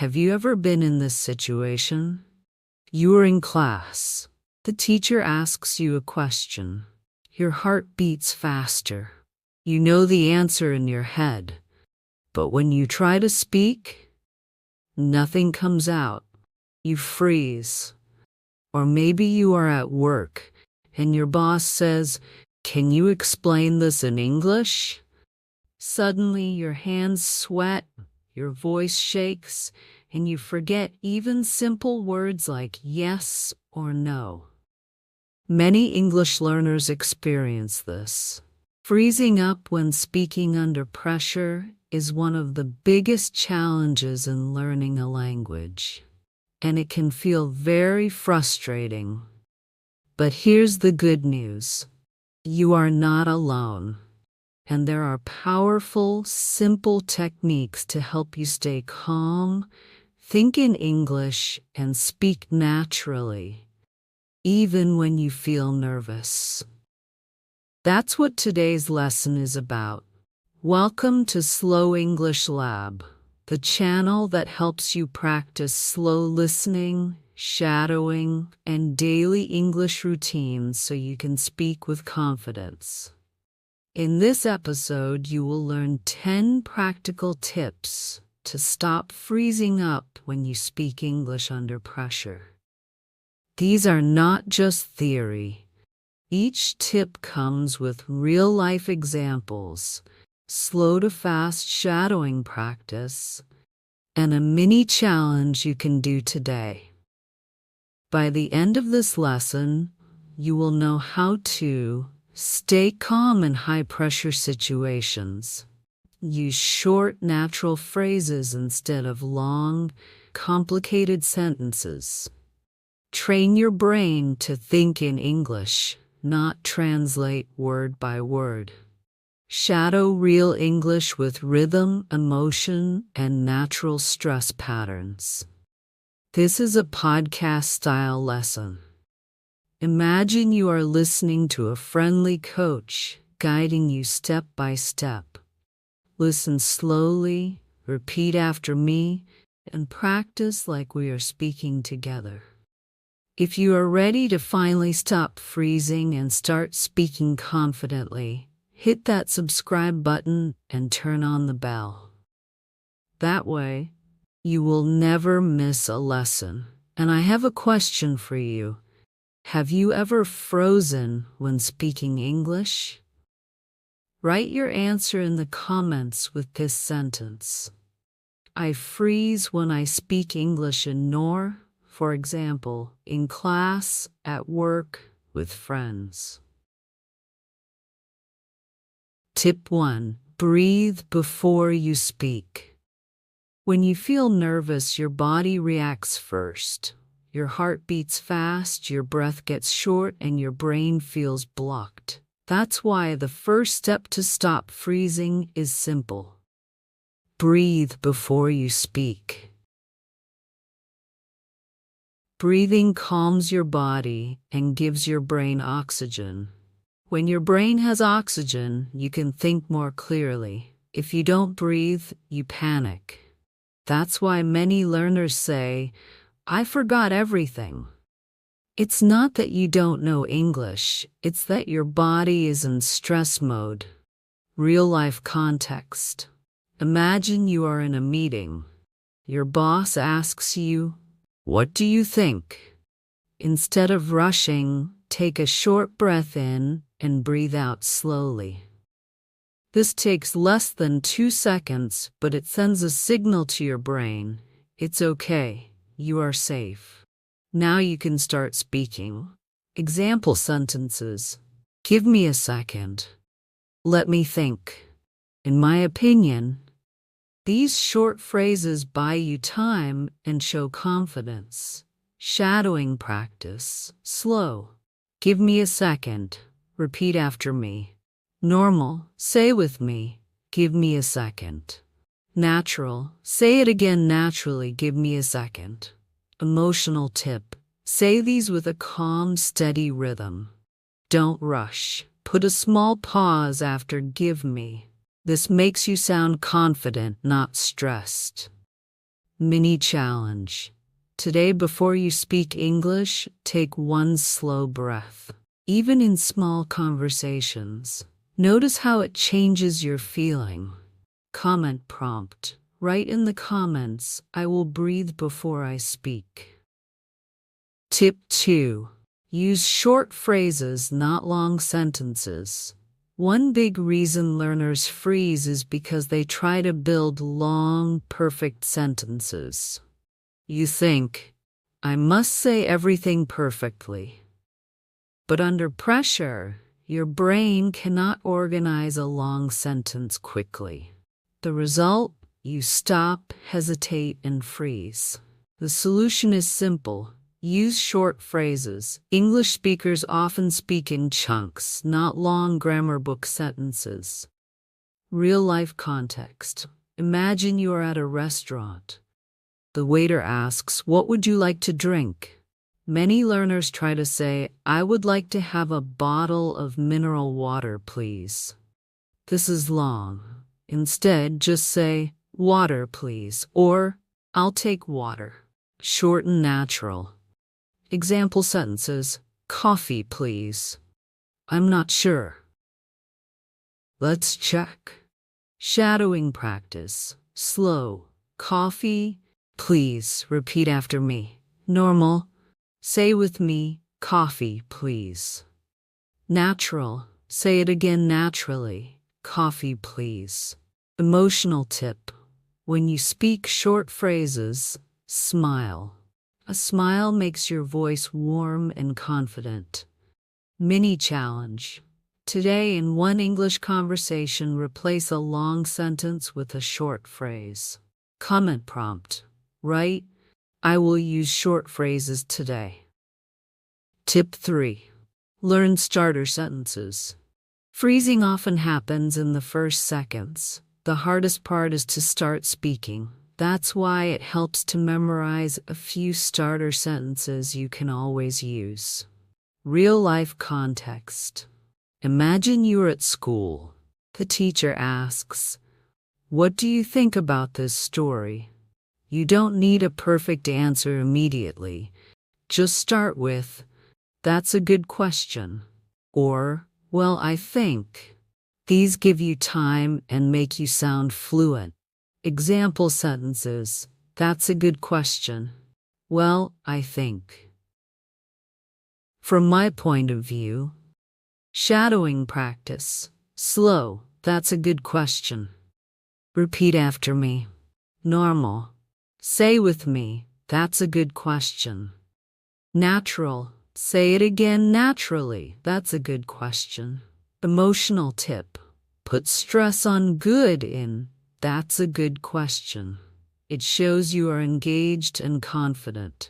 Have you ever been in this situation? You are in class. The teacher asks you a question. Your heart beats faster. You know the answer in your head. But when you try to speak, nothing comes out. You freeze. Or maybe you are at work and your boss says, "Can you explain this in English?" Suddenly your hands sweat, your voice shakes, and you forget even simple words like yes or no. Many English learners experience this. Freezing up when speaking under pressure is one of the biggest challenges in learning a language, and it can feel very frustrating. But here's the good news. You are not alone, and there are powerful, simple techniques to help you stay calm, think in English, and speak naturally, even when you feel nervous. That's what today's lesson is about. Welcome to Slow English Lab, the channel that helps you practice slow listening, shadowing, and daily English routines so you can speak with confidence. In this episode, you will learn 10 practical tips to stop freezing up when you speak English under pressure. These are not just theory. Each tip comes with real-life examples, slow to fast shadowing practice, and a mini challenge you can do today. By the end of this lesson, you will know how to stay calm in high-pressure situations, use short, natural phrases instead of long, complicated sentences, train your brain to think in English, not translate word by word. Shadow real English with rhythm, emotion, and natural stress patterns. This is a podcast-style lesson. Imagine you are listening to a friendly coach guiding you step by step. Listen slowly, repeat after me, and practice like we are speaking together. If you are ready to finally stop freezing and start speaking confidently, hit that subscribe button and turn on the bell. That way, you will never miss a lesson. And I have a question for you. Have you ever frozen when speaking English? Write your answer in the comments with this sentence. I freeze when I speak English for example, in class, at work, with friends. Tip 1. Breathe before you speak. When you feel nervous, your body reacts first. Your heart beats fast, your breath gets short, and your brain feels blocked. That's why the first step to stop freezing is simple. Breathe before you speak. Breathing calms your body and gives your brain oxygen. When your brain has oxygen, you can think more clearly. If you don't breathe, you panic. That's why many learners say, "I forgot everything." It's not that you don't know English, it's that your body is in stress mode. Real-life context. Imagine you are in a meeting. Your boss asks you, "What do you think?" Instead of rushing, take a short breath in and breathe out slowly. This takes less than 2 seconds, but it sends a signal to your brain. It's okay, you are safe. Now you can start speaking. Example sentences. Give me a second. Let me think. In my opinion. These short phrases buy you time and show confidence. Shadowing practice. Slow. Give me a second. Repeat after me. Normal. Say with me. Give me a second. Natural. Say it again naturally. Give me a second. Emotional tip. Say these with a calm, steady rhythm. Don't rush. Put a small pause after give me. This makes you sound confident, not stressed. Mini challenge. Today, before you speak English, take one slow breath. Even in small conversations, notice how it changes your feeling. Comment prompt. Write in the comments, I will breathe before I speak. Tip 2. Use short phrases, not long sentences. One big reason learners freeze is because they try to build long, perfect sentences. You think, I must say everything perfectly. But under pressure, your brain cannot organize a long sentence quickly. The result? You stop, hesitate, and freeze. The solution is simple. Use short phrases. English speakers often speak in chunks, not long grammar book sentences. Real-life context. Imagine you are at a restaurant. The waiter asks, what would you like to drink? Many learners try to say, I would like to have a bottle of mineral water, please. This is long. Instead, just say, water, please, or I'll take water. Short and natural. Example sentences, coffee, please. I'm not sure. Let's check. Shadowing practice. Slow. Coffee, please. Repeat after me. Normal. Say with me, coffee, please. Natural. Say it again naturally. Coffee, please. Emotional tip. When you speak short phrases, smile. A smile makes your voice warm and confident. Mini challenge. Today, in one English conversation, replace a long sentence with a short phrase. Comment prompt. Write, I will use short phrases today. Tip 3. Learn starter sentences. Freezing often happens in the first seconds. The hardest part is to start speaking. That's why it helps to memorize a few starter sentences you can always use. Real-life context. Imagine you're at school. The teacher asks, what do you think about this story? You don't need a perfect answer immediately. Just start with, that's a good question. Or, well, I think. These give you time and make you sound fluent. Example sentences. That's a good question. Well, I think. From my point of view. Shadowing practice. Slow. That's a good question. Repeat after me. Normal. Say with me. That's a good question. Natural. Say it again naturally. That's a good question. Emotional tip. Put stress on good in. That's a good question. It shows you are engaged and confident.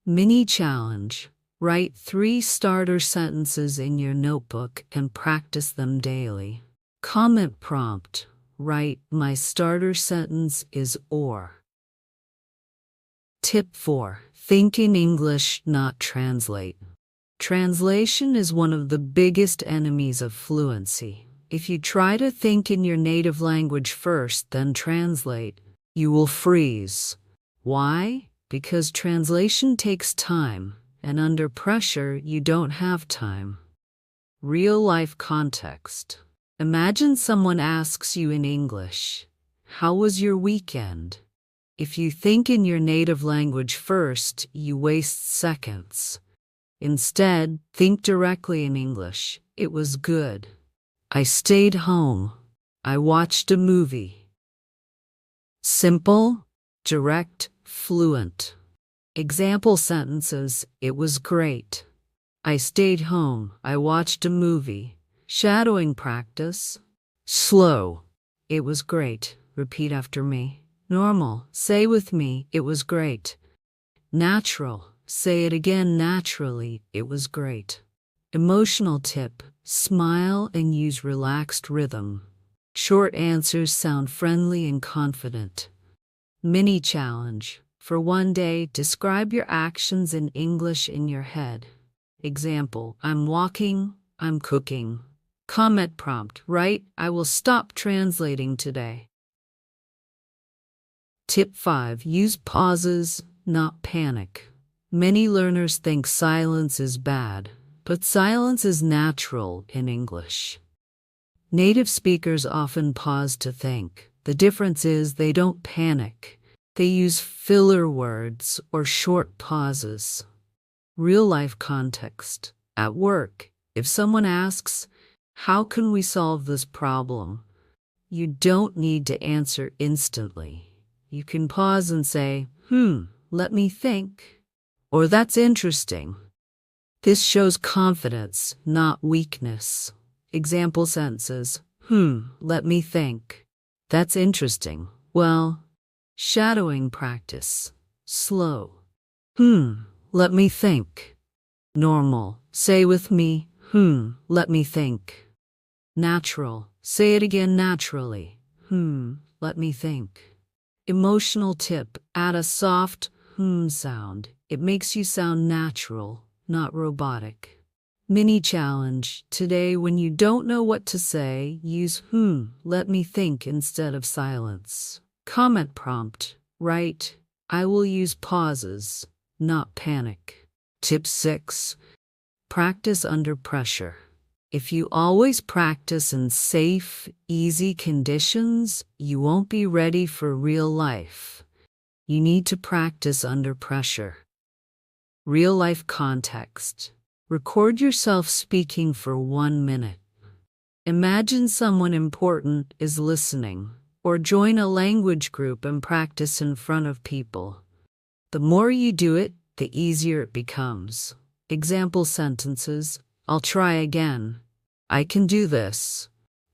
Mini challenge. Write 3 starter sentences in your notebook and practice them daily. Comment prompt. Write, my starter sentence is or. Tip 4. Think in English, not translate. Translation is one of the biggest enemies of fluency. If you try to think in your native language first, then translate, you will freeze. Why? Because translation takes time, and under pressure, you don't have time. Real-life context. Imagine someone asks you in English, how was your weekend? If you think in your native language first, you waste seconds. Instead, think directly in English. It was good. I stayed home. I watched a movie. Simple, direct, fluent. Example sentences. It was great. I stayed home. I watched a movie. Shadowing practice. Slow. It was great. Repeat after me. Normal. Say with me. It was great. Natural. Say it again naturally. It was great. Emotional tip. Smile and use relaxed rhythm. Short answers sound friendly and confident. Mini challenge. For one day, describe your actions in English in your head. Example, I'm walking, I'm cooking. Comment prompt, write, I will stop translating today. Tip 5. Use pauses, not panic. Many learners think silence is bad, but silence is natural in English. Native speakers often pause to think. The difference is they don't panic. They use filler words or short pauses. Real-life context. At work, if someone asks, "How can we solve this problem?" you don't need to answer instantly. You can pause and say, let me think. Or that's interesting. This shows confidence, not weakness. Example sentences, let me think. That's interesting. Well, shadowing practice. Slow. Let me think. Normal. Say with me, let me think. Natural. Say it again naturally. Let me think. Emotional tip. Add a soft sound. It makes you sound natural, not robotic. Mini challenge. Today, when you don't know what to say, use let me think instead of silence. Comment prompt. Write, I will use pauses, not panic. Tip 6. Practice under pressure. If you always practice in safe, easy conditions, you won't be ready for real life. You need to practice under pressure. Real-life context. Record yourself speaking for 1 minute. Imagine someone important is listening, or join a language group and practice in front of people. The more you do it, the easier it becomes. Example sentences. I'll try again. I can do this.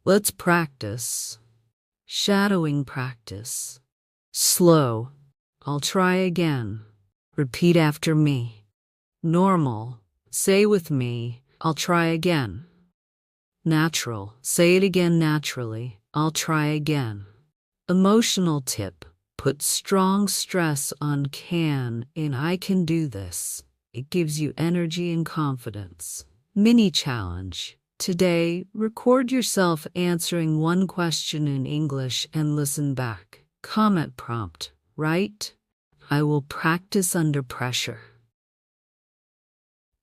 Let's practice. Shadowing practice. Slow. I'll try again. Repeat after me. Normal. Say with me, I'll try again. Natural. Say it again naturally. I'll try again. Emotional tip. Put strong stress on can in I can do this. It gives you energy and confidence. Mini challenge. Today, record yourself answering one question in English and listen back. Comment prompt. Write, I will practice under pressure.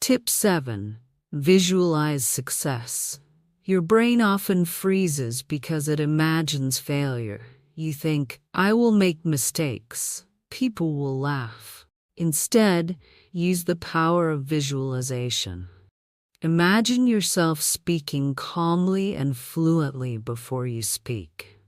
Tip 7. Visualize success. Your brain often freezes because it imagines failure. You think, I will make mistakes. People will laugh. Instead, use the power of visualization. Imagine yourself speaking calmly and fluently before you speak.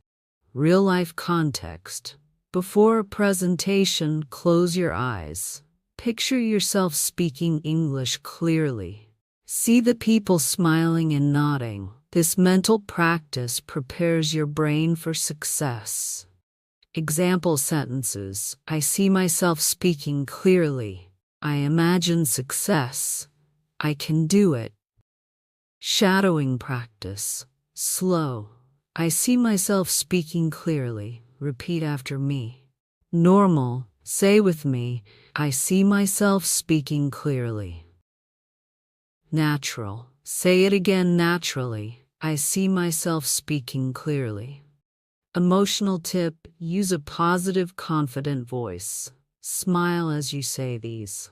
Real-life context. Before a presentation, close your eyes. Picture yourself speaking English clearly. See the people smiling and nodding. This mental practice prepares your brain for success. Example sentences. I see myself speaking clearly. I imagine success. I can do it. Shadowing practice. Slow. I see myself speaking clearly. Repeat after me. Normal. Say with me, I see myself speaking clearly. Natural. Say it again naturally. I see myself speaking clearly. Emotional tip. Use a positive, confident voice. Smile as you say these.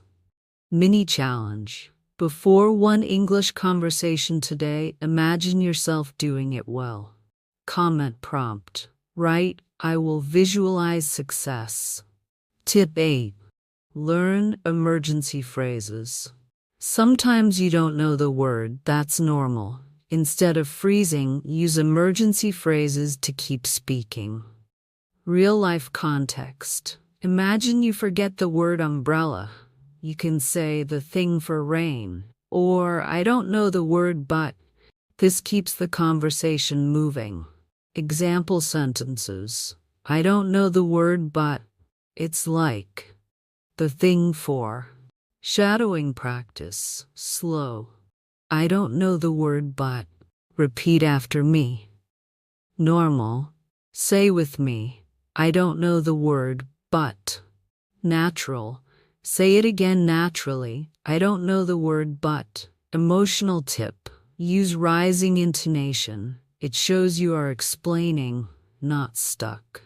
Mini challenge. Before one English conversation today, imagine yourself doing it well. Comment prompt. Write, I will visualize success. Tip 8. Learn emergency phrases. Sometimes you don't know the word, that's normal. Instead of freezing, use emergency phrases to keep speaking. Real-life context. Imagine you forget the word umbrella. You can say the thing for rain, or I don't know the word but. This keeps the conversation moving. Example sentences. I don't know the word but. It's like. The thing for. Shadowing practice. Slow. I don't know the word but. Repeat after me. Normal. Say with me. I don't know the word but. Natural. Say it again naturally. I don't know the word but. Emotional tip. Use rising intonation. It shows you are explaining, not stuck.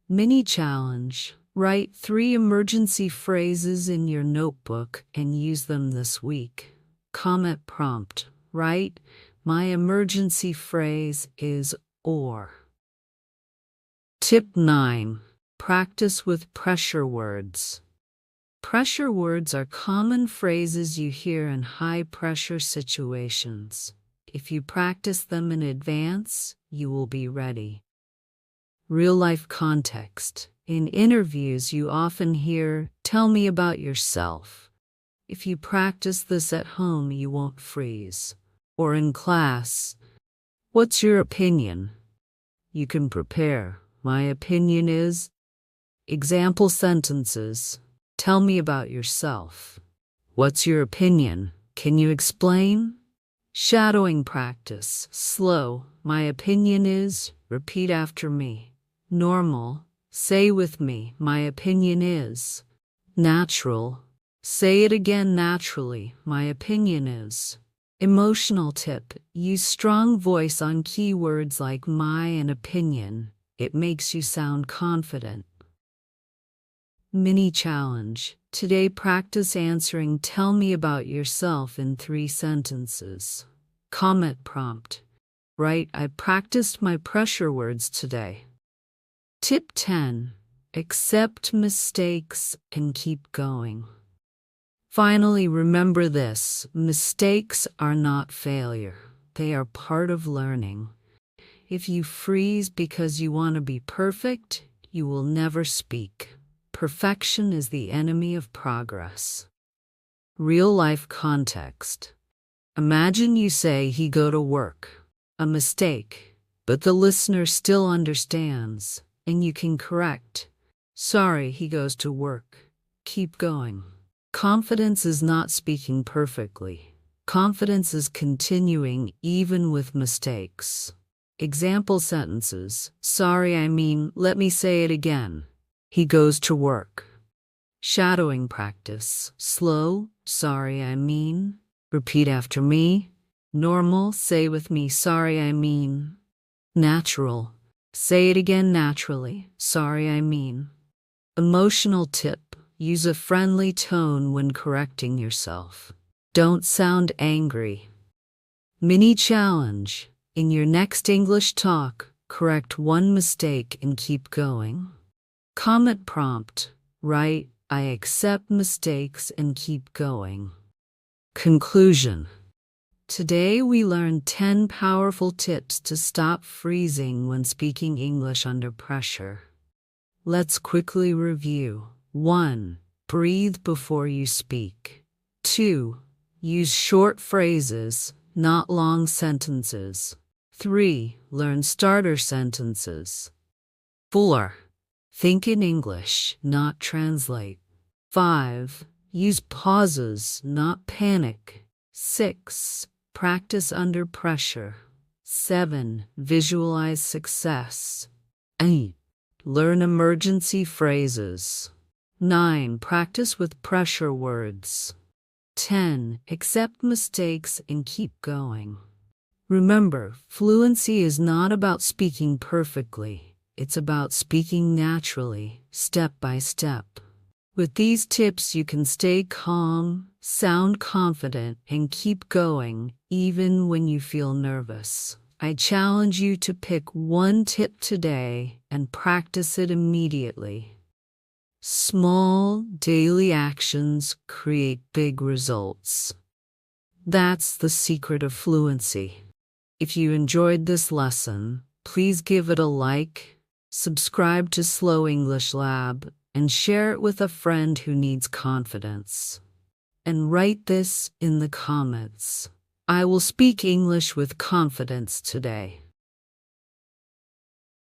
Mini challenge. Write 3 emergency phrases in your notebook and use them this week. Comment prompt. Write, my emergency phrase is or. Tip 9. Practice with pressure words. Pressure words are common phrases you hear in high-pressure situations. If you practice them in advance, you will be ready. Real-life context. In interviews, you often hear, "Tell me about yourself." If you practice this at home, you won't freeze. Or in class, "What's your opinion?" You can prepare. My opinion is. Example sentences. Tell me about yourself. What's your opinion? Can you explain? Shadowing practice. Slow. My opinion is. Repeat after me. Normal. Say with me. My opinion is. Natural. Say it again naturally. My opinion is. Emotional tip. Use strong voice on keywords like my and opinion. It makes you sound confident. Mini challenge. Today practice answering "Tell me about yourself" in 3 sentences. Comment prompt. Write, I practiced my pressure words today. Tip 10. Accept mistakes and keep going. Finally, remember this: mistakes are not failure. They are part of learning. If you freeze because you want to be perfect, you will never speak. Perfection is the enemy of progress. Real-life context. Imagine you say he go to work. A mistake, but the listener still understands, and you can correct. Sorry, he goes to work. Keep going. Confidence is not speaking perfectly. Confidence is continuing even with mistakes. Example sentences. Sorry, let me say it again. He goes to work. Shadowing practice. Slow. Sorry, Repeat after me. Normal. Say with me. Sorry, Natural. Say it again naturally. Sorry, Emotional tip. Use a friendly tone when correcting yourself. Don't sound angry. Mini challenge. In your next English talk, correct 1 mistake and keep going. Comment prompt. Write, I accept mistakes and keep going. Conclusion. Today we learned 10 powerful tips to stop freezing when speaking English under pressure. Let's quickly review. 1. Breathe before you speak. 2. Use short phrases, not long sentences. 3. Learn starter sentences. 4. Think in English, not translate. 5. Use pauses, not panic. 6. Practice under pressure. 7. Visualize success. 8. Learn emergency phrases. 9. Practice with pressure words. 10. Accept mistakes and keep going. Remember, fluency is not about speaking perfectly. It's about speaking naturally, step by step. With these tips, you can stay calm, sound confident, and keep going, even when you feel nervous. I challenge you to pick 1 tip today and practice it immediately. Small, daily actions create big results. That's the secret of fluency. If you enjoyed this lesson, please give it a like, subscribe to Slow English Lab, and share it with a friend who needs confidence. And write this in the comments. I will speak English with confidence today.